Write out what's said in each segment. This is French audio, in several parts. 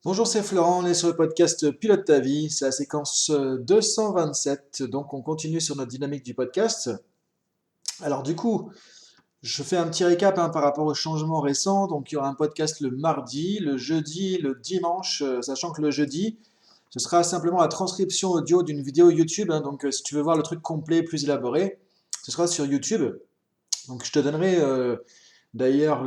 Bonjour, c'est Florent, on est sur le podcast Pilote ta vie, c'est la séquence 227, donc on continue sur notre dynamique du podcast. Alors du coup, je fais un petit récap par rapport aux changements récents, donc il y aura un podcast le mardi, le jeudi, le dimanche, sachant que le jeudi, ce sera simplement la transcription audio d'une vidéo YouTube, donc si tu veux voir le truc complet, plus élaboré, ce sera sur YouTube. Donc je te donnerai d'ailleurs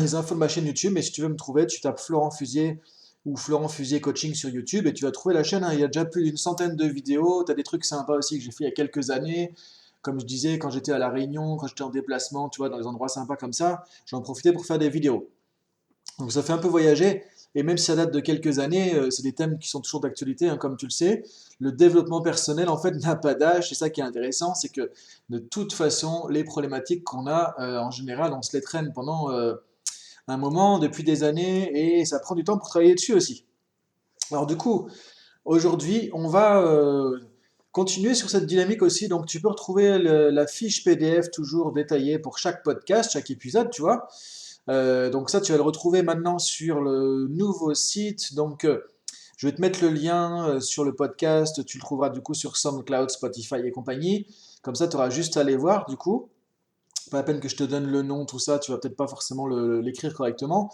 les infos de ma chaîne YouTube, mais si tu veux me trouver, tu tapes Florent Fusier ou Florent Fusier Coaching sur YouTube et tu vas trouver la chaîne, hein. Il y a déjà plus d'une centaine de vidéos. Tu as des trucs sympas aussi que j'ai fait il y a quelques années. Comme je disais, quand j'étais à La Réunion, quand j'étais en déplacement, tu vois, dans des endroits sympas comme ça, j'en profitais pour faire des vidéos. Donc ça fait un peu voyager. Et même si ça date de quelques années, c'est des thèmes qui sont toujours d'actualité, hein, comme tu le sais. Le développement personnel, en fait, n'a pas d'âge. C'est ça qui est intéressant, c'est que de toute façon, les problématiques qu'on a, en général, on se les traîne pendant un moment, depuis des années, et ça prend du temps pour travailler dessus aussi. Alors du coup, aujourd'hui, on va continuer sur cette dynamique aussi. Donc tu peux retrouver la fiche PDF toujours détaillée pour chaque podcast, chaque épisode, tu vois. Donc ça, tu vas le retrouver maintenant sur le nouveau site. Donc je vais te mettre le lien sur le podcast. Tu le trouveras du coup sur SoundCloud, Spotify et compagnie. Comme ça, tu auras juste à aller voir du coup. Pas la peine que je te donne le nom, tout ça, tu vas peut-être pas forcément l'écrire correctement.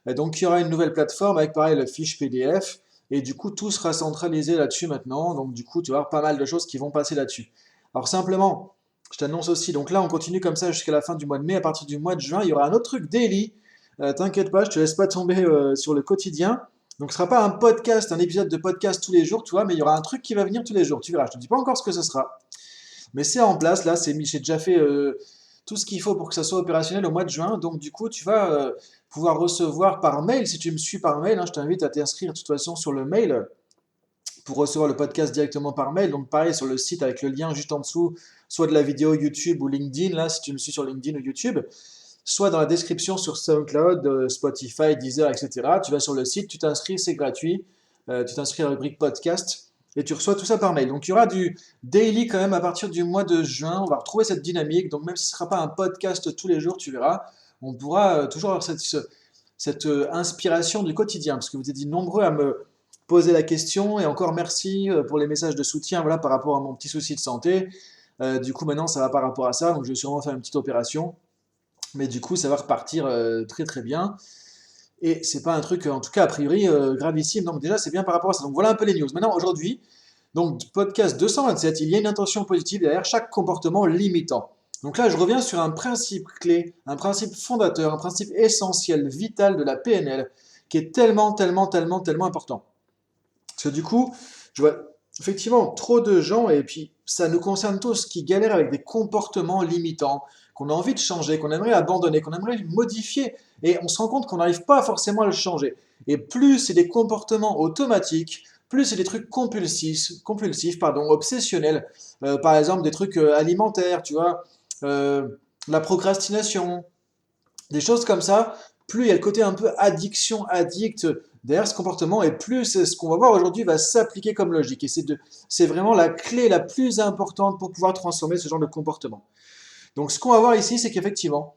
Donc il y aura une nouvelle plateforme avec pareil la fiche PDF. Et du coup, tout sera centralisé là-dessus maintenant. Donc du coup, tu vas avoir pas mal de choses qui vont passer là-dessus. Alors simplement, je t'annonce aussi, donc là on continue comme ça jusqu'à la fin du mois de mai. À partir du mois de juin, il y aura un autre truc daily. T'inquiète pas, je te laisse pas tomber sur le quotidien. Donc ce sera pas un podcast, un épisode de podcast tous les jours, tu vois, mais il y aura un truc qui va venir tous les jours. Tu verras, je te dis pas encore ce que ce sera. Mais c'est en place, là, j'ai déjà fait tout ce qu'il faut pour que ça soit opérationnel au mois de juin. Donc du coup, tu vas pouvoir recevoir par mail, si tu me suis par mail, hein, je t'invite à t'inscrire de toute façon sur le mail pour recevoir le podcast directement par mail. Donc pareil, sur le site avec le lien juste en dessous, soit de la vidéo YouTube ou LinkedIn, là, si tu me suis sur LinkedIn ou YouTube, soit dans la description sur SoundCloud, Spotify, Deezer, etc. Tu vas sur le site, tu t'inscris, c'est gratuit. Tu t'inscris à la rubrique podcast et tu reçois tout ça par mail. Donc il y aura du daily quand même à partir du mois de juin. On va retrouver cette dynamique. Donc même si ce ne sera pas un podcast tous les jours, tu verras, on pourra toujours avoir cette inspiration du quotidien. Parce que vous êtes dit nombreux à me poser la question. Et encore merci pour les messages de soutien voilà, par rapport à mon petit souci de santé. Du coup maintenant ça va par rapport à ça. Donc je vais sûrement faire une petite opération. Mais du coup, ça va repartir très très bien. Et c'est pas un truc, en tout cas, a priori, gravissime. Donc déjà, c'est bien par rapport à ça. Donc voilà un peu les news. Maintenant, aujourd'hui, donc podcast 227, il y a une intention positive derrière chaque comportement limitant. Donc là, je reviens sur un principe clé, un principe fondateur, un principe essentiel, vital de la PNL, qui est tellement, tellement, tellement, tellement important. Parce que du coup, je vois effectivement trop de gens, et puis ça nous concerne tous, qui galèrent avec des comportements limitants, qu'on a envie de changer, qu'on aimerait abandonner, qu'on aimerait modifier, et on se rend compte qu'on n'arrive pas forcément à le changer. Et plus c'est des comportements automatiques, plus c'est des trucs compulsifs, pardon, obsessionnels. Par exemple, des trucs alimentaires, tu vois, euh, la procrastination, des choses comme ça, plus il y a le côté un peu addiction, addict derrière ce comportement, et plus ce qu'on va voir aujourd'hui va s'appliquer comme logique. Et c'est vraiment la clé la plus importante pour pouvoir transformer ce genre de comportement. Donc ce qu'on va voir ici, c'est qu'effectivement,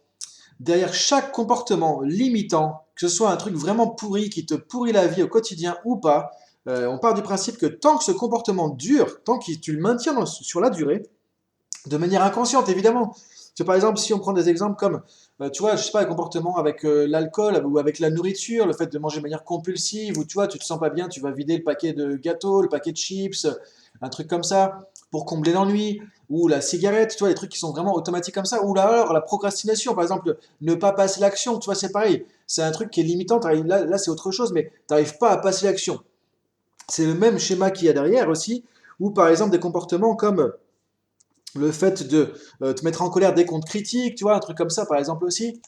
derrière chaque comportement limitant, que ce soit un truc vraiment pourri qui te pourrit la vie au quotidien ou pas, on part du principe que tant que ce comportement dure, tant que tu le maintiens sur la durée, de manière inconsciente évidemment. Par exemple, si on prend des exemples comme, tu vois, je sais pas, un comportement avec l'alcool ou avec la nourriture, le fait de manger de manière compulsive, ou tu vois, tu te sens pas bien, tu vas vider le paquet de gâteaux, le paquet de chips, un truc comme ça, pour combler l'ennui, ou la cigarette, tu vois, des trucs qui sont vraiment automatiques comme ça, ou là alors la procrastination, par exemple, ne pas passer l'action, tu vois, c'est pareil, c'est un truc qui est limitant, là c'est autre chose, mais tu n'arrives pas à passer l'action. C'est le même schéma qu'il y a derrière aussi, ou par exemple des comportements comme le fait de te mettre en colère dès qu'on te critique, tu vois, un truc comme ça par exemple aussi,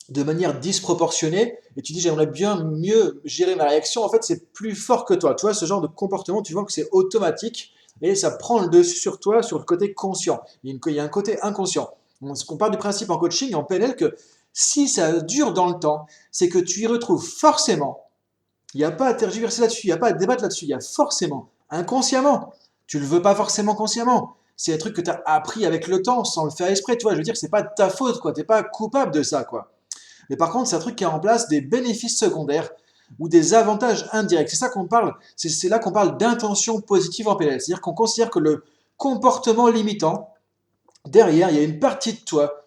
de manière disproportionnée, et tu dis j'aimerais bien mieux gérer ma réaction, en fait c'est plus fort que toi. Tu vois, ce genre de comportement, tu vois que c'est automatique, et ça prend le dessus sur toi, sur le côté conscient. Il y a un côté inconscient. On part du principe en coaching, en PNL, que si ça dure dans le temps, c'est que tu y retrouves forcément, il n'y a pas à tergiverser là-dessus, il n'y a pas à débattre là-dessus, il y a forcément, inconsciemment, tu le veux pas forcément consciemment, c'est un truc que tu as appris avec le temps sans le faire exprès, tu vois, je veux dire, c'est pas de ta faute, quoi, t'es pas coupable de ça, quoi. Mais par contre, c'est un truc qui a en place des bénéfices secondaires ou des avantages indirects. C'est ça qu'on parle, c'est là qu'on parle d'intention positive en PNL. C'est-à-dire qu'on considère que le comportement limitant, derrière, il y a une partie de toi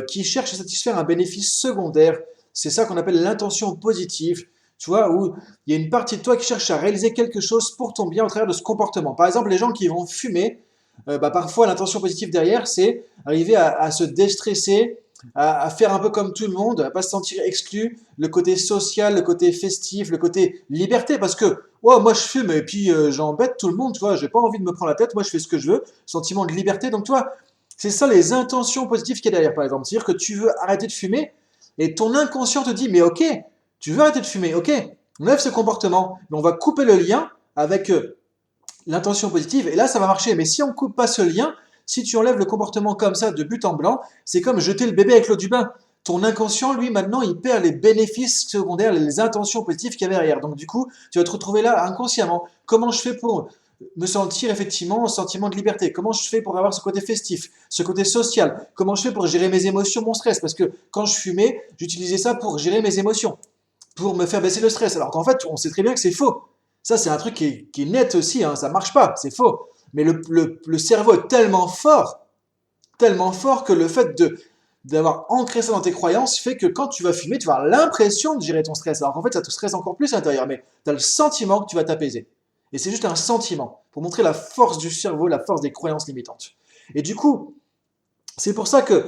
qui cherche à satisfaire un bénéfice secondaire. C'est ça qu'on appelle l'intention positive. Tu vois, où il y a une partie de toi qui cherche à réaliser quelque chose pour ton bien au travers de ce comportement. Par exemple, les gens qui vont fumer, parfois l'intention positive derrière, c'est arriver à se déstresser, à faire un peu comme tout le monde, à pas se sentir exclu, le côté social, le côté festif, le côté liberté, parce que oh, moi je fume et puis j'embête tout le monde, tu vois, j'ai pas envie de me prendre la tête, moi je fais ce que je veux, sentiment de liberté, donc toi, c'est ça les intentions positives qu'il y a derrière, par exemple, c'est-à-dire que tu veux arrêter de fumer et ton inconscient te dit, mais ok, tu veux arrêter de fumer, ok, on lève ce comportement, mais on va couper le lien avec l'intention positive, et là ça va marcher. Mais si on ne coupe pas ce lien, si tu enlèves le comportement comme ça de but en blanc, c'est comme jeter le bébé avec l'eau du bain. Ton inconscient, lui, maintenant, il perd les bénéfices secondaires, les intentions positives qu'il y avait derrière. Donc du coup, tu vas te retrouver là inconsciemment. Comment je fais pour me sentir effectivement un sentiment de liberté? Comment je fais pour avoir ce côté festif, ce côté social? Comment je fais pour gérer mes émotions, mon stress? Parce que quand je fumais, j'utilisais ça pour gérer mes émotions, pour me faire baisser le stress. Alors qu'en fait, on sait très bien que c'est faux. Ça, c'est un truc qui est net aussi, hein, ça marche pas, c'est faux. Mais le cerveau est tellement fort que le fait d'avoir ancré ça dans tes croyances fait que quand tu vas fumer, tu vas avoir l'impression de gérer ton stress. Alors qu'en fait, ça te stresse encore plus à l'intérieur, mais tu as le sentiment que tu vas t'apaiser. Et c'est juste un sentiment pour montrer la force du cerveau, la force des croyances limitantes. Et du coup, c'est pour ça que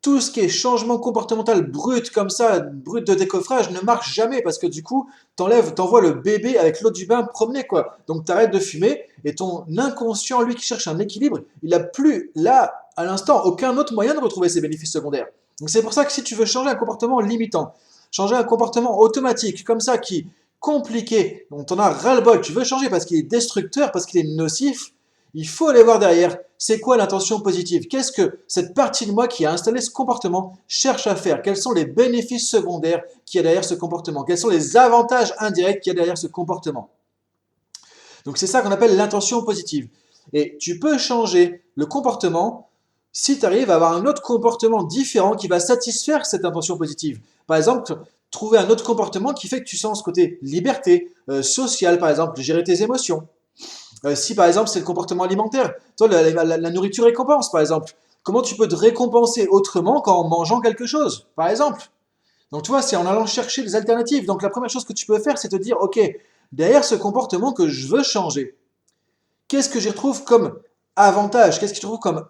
tout ce qui est changement comportemental brut comme ça, brut de décoffrage, ne marche jamais parce que du coup, t'envoies le bébé avec l'eau du bain promener quoi. Donc t'arrêtes de fumer et ton inconscient, lui qui cherche un équilibre, il a plus là, à l'instant, aucun autre moyen de retrouver ses bénéfices secondaires. Donc c'est pour ça que si tu veux changer un comportement limitant, changer un comportement automatique comme ça qui est compliqué, dont on a ras-le-bol, tu veux changer parce qu'il est destructeur, parce qu'il est nocif, il faut aller voir derrière, c'est quoi l'intention positive? Qu'est-ce que cette partie de moi qui a installé ce comportement cherche à faire? Quels sont les bénéfices secondaires qu'il y a derrière ce comportement? Quels sont les avantages indirects qu'il y a derrière ce comportement? Donc c'est ça qu'on appelle l'intention positive. Et tu peux changer le comportement si tu arrives à avoir un autre comportement différent qui va satisfaire cette intention positive. Par exemple, trouver un autre comportement qui fait que tu sens ce côté liberté, social par exemple, gérer tes émotions. Si par exemple c'est le comportement alimentaire, toi la nourriture récompense par exemple. Comment tu peux te récompenser autrement qu'en mangeant quelque chose, par exemple? Donc tu vois, c'est en allant chercher des alternatives. Donc la première chose que tu peux faire, c'est te dire, ok, derrière ce comportement que je veux changer, qu'est-ce que j'y retrouve comme avantage? Qu'est-ce que je trouve comme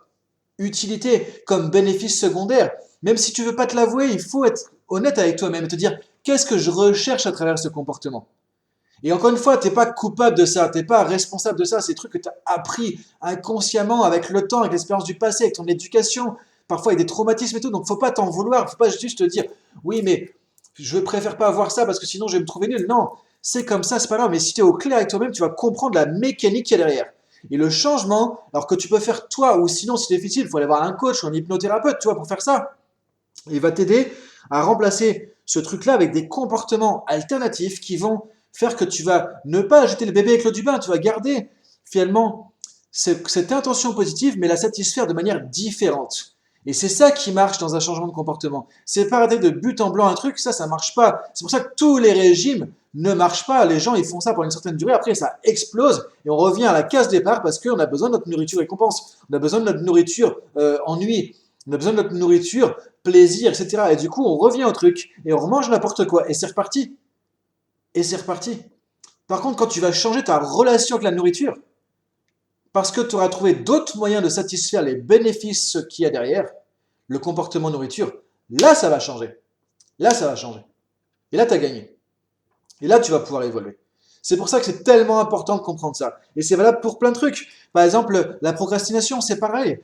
utilité, comme bénéfice secondaire? Même si tu veux pas te l'avouer, il faut être honnête avec toi-même et te dire, qu'est-ce que je recherche à travers ce comportement? Et encore une fois, tu n'es pas coupable de ça, tu n'es pas responsable de ça, c'est des trucs que tu as appris inconsciemment avec le temps, avec l'expérience du passé, avec ton éducation, parfois avec des traumatismes et tout, donc faut pas t'en vouloir, faut pas juste te dire oui mais je préfère pas avoir ça parce que sinon je vais me trouver nul. Non, c'est comme ça, c'est pas grave, mais si tu es au clair avec toi-même, tu vas comprendre la mécanique qu'il y a derrière. Et le changement, alors que tu peux faire toi, ou sinon si c'est difficile, il faut aller voir un coach ou un hypnothérapeute, tu vois, pour faire ça. Il va t'aider à remplacer ce truc-là avec des comportements alternatifs qui vont faire que tu vas ne pas jeter le bébé avec l'eau du bain, tu vas garder finalement cette intention positive, mais la satisfaire de manière différente. Et c'est ça qui marche dans un changement de comportement. C'est pas arrêter de but en blanc un truc, ça marche pas. C'est pour ça que tous les régimes ne marchent pas. Les gens, ils font ça pour une certaine durée, après ça explose et on revient à la case départ parce qu'on a besoin de notre nourriture récompense, on a besoin de notre nourriture ennui, on a besoin de notre nourriture plaisir, etc. Et du coup, on revient au truc et on remange n'importe quoi et c'est reparti. Et c'est reparti. Par contre, quand tu vas changer ta relation avec la nourriture, parce que tu auras trouvé d'autres moyens de satisfaire les bénéfices qu'il y a derrière, le comportement nourriture, là, ça va changer. Là, ça va changer. Et là, tu as gagné. Et là, tu vas pouvoir évoluer. C'est pour ça que c'est tellement important de comprendre ça. Et c'est valable pour plein de trucs. Par exemple, la procrastination, c'est pareil.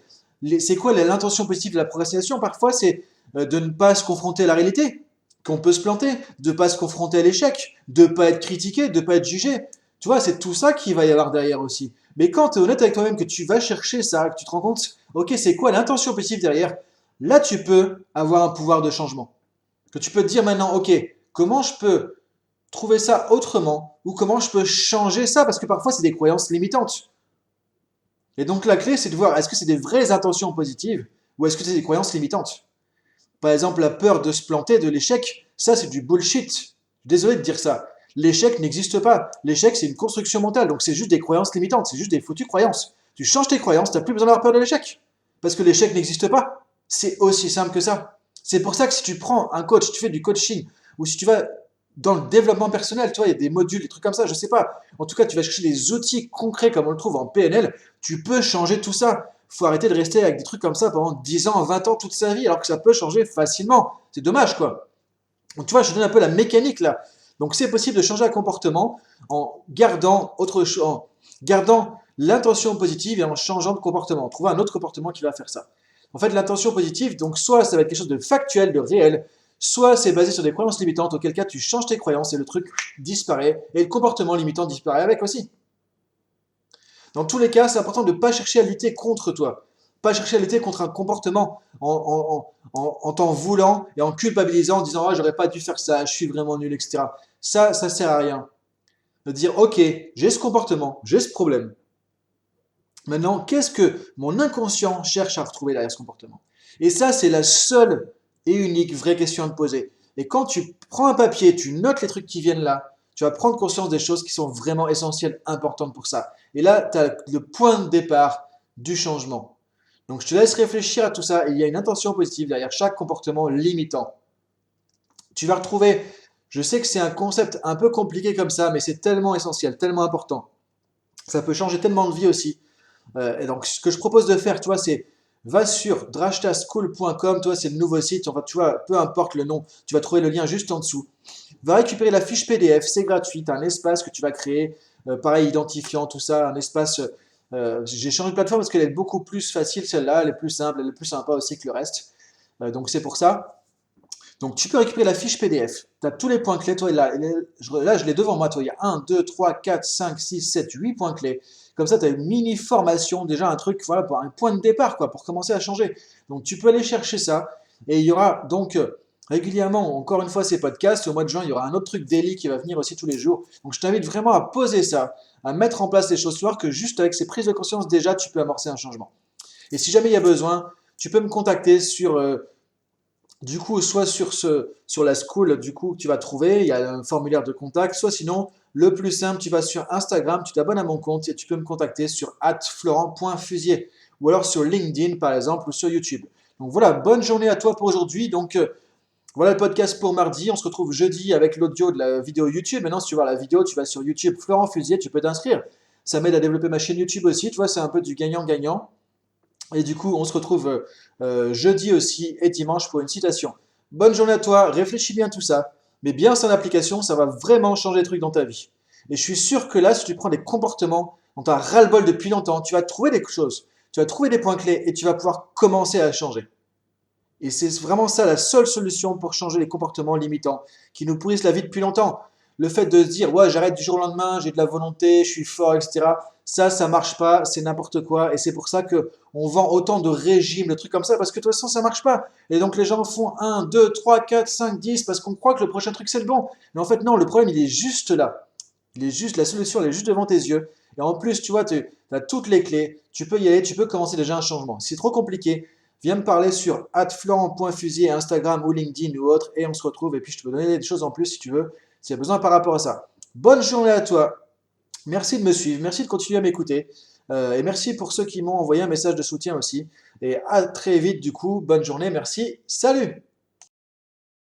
C'est quoi l'intention positive de la procrastination? Parfois, c'est de ne pas se confronter à la réalité, qu'on peut se planter, de ne pas se confronter à l'échec, de ne pas être critiqué, de ne pas être jugé. Tu vois, c'est tout ça qu'il va y avoir derrière aussi. Mais quand tu es honnête avec toi-même, que tu vas chercher ça, que tu te rends compte, ok, c'est quoi l'intention positive derrière, là, tu peux avoir un pouvoir de changement. Que tu peux te dire maintenant, ok, comment je peux trouver ça autrement ou comment je peux changer ça parce que parfois c'est des croyances limitantes. Et donc la clé c'est de voir est-ce que c'est des vraies intentions positives ou est-ce que c'est des croyances limitantes. Par exemple la peur de se planter, de l'échec, ça c'est du bullshit. Désolé de dire ça. L'échec n'existe pas. L'échec, c'est une construction mentale, donc c'est juste des croyances limitantes, c'est juste des foutues croyances. Tu changes tes croyances, tu n'as plus besoin d'avoir peur de l'échec. Parce que l'échec n'existe pas. C'est aussi simple que ça. C'est pour ça que si tu prends un coach, tu fais du coaching, ou si tu vas dans le développement personnel, tu vois, il y a des modules, des trucs comme ça, je sais pas. En tout cas, tu vas chercher des outils concrets comme on le trouve en PNL, tu peux changer tout ça. Il faut arrêter de rester avec des trucs comme ça pendant 10 ans, 20 ans, toute sa vie, alors que ça peut changer facilement. C'est dommage, quoi. Donc, tu vois, je te donne un peu la mécanique là. Donc, c'est possible de changer un comportement en gardant autre chose, en gardant l'intention positive et en changeant de comportement. Trouver un autre comportement qui va faire ça. En fait, l'intention positive, donc soit ça va être quelque chose de factuel, de réel, soit c'est basé sur des croyances limitantes, auquel cas tu changes tes croyances et le truc disparaît, et le comportement limitant disparaît avec aussi. Dans tous les cas, c'est important de ne pas chercher à lutter contre toi, pas chercher à lutter contre un comportement en t'en voulant et en culpabilisant, en disant ah, j'aurais pas dû faire ça, je suis vraiment nul, etc. Ça sert à rien. De dire ok, j'ai ce comportement, j'ai ce problème. Maintenant, qu'est-ce que mon inconscient cherche à retrouver derrière ce comportement? Et ça, c'est la seule et unique vraie question à te poser. Et quand tu prends un papier, tu notes les trucs qui viennent là, tu vas prendre conscience des choses qui sont vraiment essentielles, importantes pour ça. Et là, tu as le point de départ du changement. Donc, je te laisse réfléchir à tout ça. Il y a une intention positive derrière chaque comportement limitant. Tu vas retrouver, je sais que c'est un concept un peu compliqué comme ça, mais c'est tellement essentiel, tellement important. Ça peut changer tellement de vie aussi. Et donc, ce que je propose de faire, tu vois, c'est va sur drashtaschool.com, toi, c'est le nouveau site, enfin, tu vois, peu importe le nom, tu vas trouver le lien juste en dessous. Va récupérer la fiche PDF, c'est gratuit, tu as un espace que tu vas créer, pareil, identifiant, tout ça, un espace. J'ai changé de plateforme parce qu'elle est beaucoup plus facile, celle-là, elle est plus simple, elle est plus sympa aussi que le reste. Donc, c'est pour ça. Donc, tu peux récupérer la fiche PDF. Tu as tous les points clés. Toi, là, je l'ai devant moi. Toi, il y a 1, 2, 3, 4, 5, 6, 7, 8 points clés. Comme ça, tu as une mini formation, déjà un truc, voilà, pour un point de départ, quoi, pour commencer à changer. Donc, tu peux aller chercher ça. Et il y aura donc régulièrement, encore une fois, ces podcasts. Au mois de juin, il y aura un autre truc daily qui va venir aussi tous les jours. Donc, je t'invite vraiment à poser ça, à mettre en place les choses, voir que juste avec ces prises de conscience, déjà, tu peux amorcer un changement. Et si jamais il y a besoin, tu peux me contacter sur du coup, soit sur la school, du coup, tu vas trouver, il y a un formulaire de contact, soit sinon, le plus simple, tu vas sur Instagram, tu t'abonnes à mon compte et tu peux me contacter sur @florent.fusier ou alors sur LinkedIn par exemple ou sur YouTube. Donc voilà, bonne journée à toi pour aujourd'hui. Donc voilà le podcast pour mardi. On se retrouve jeudi avec l'audio de la vidéo YouTube. Maintenant, si tu veux voir la vidéo, tu vas sur YouTube Florent Fusier, tu peux t'inscrire. Ça m'aide à développer ma chaîne YouTube aussi. Tu vois, c'est un peu du gagnant-gagnant. Et du coup, on se retrouve jeudi aussi et dimanche pour une citation. Bonne journée à toi, réfléchis bien tout ça, mais bien ça en application, ça va vraiment changer des trucs dans ta vie. Et je suis sûr que là, si tu prends des comportements dont tu as ras-le-bol depuis longtemps, tu vas trouver des choses, tu vas trouver des points clés et tu vas pouvoir commencer à changer. Et c'est vraiment ça la seule solution pour changer les comportements limitants qui nous pourrissent la vie depuis longtemps. Le fait de se dire, ouais, j'arrête du jour au lendemain, j'ai de la volonté, je suis fort, etc. Ça marche pas, c'est n'importe quoi. Et c'est pour ça que on vend autant de régimes, de trucs comme ça, parce que de toute façon, ça marche pas. Et donc les gens font 1, 2, 3, 4, 5, 10, parce qu'on croit que le prochain truc c'est le bon. Mais en fait, non, le problème, il est juste là. Il est juste, la solution, elle est juste devant tes yeux. Et en plus, tu vois, tu as toutes les clés, tu peux y aller, tu peux commencer déjà un changement. Si c'est trop compliqué, viens me parler sur @florent.fusier, Instagram ou LinkedIn ou autre, et on se retrouve. Et puis je te peux donner des choses en plus si tu veux, s'il y a besoin par rapport à ça. Bonne journée à toi. Merci de me suivre, merci de continuer à m'écouter. Et merci pour ceux qui m'ont envoyé un message de soutien aussi. Et à très vite du coup. Bonne journée, merci. Salut!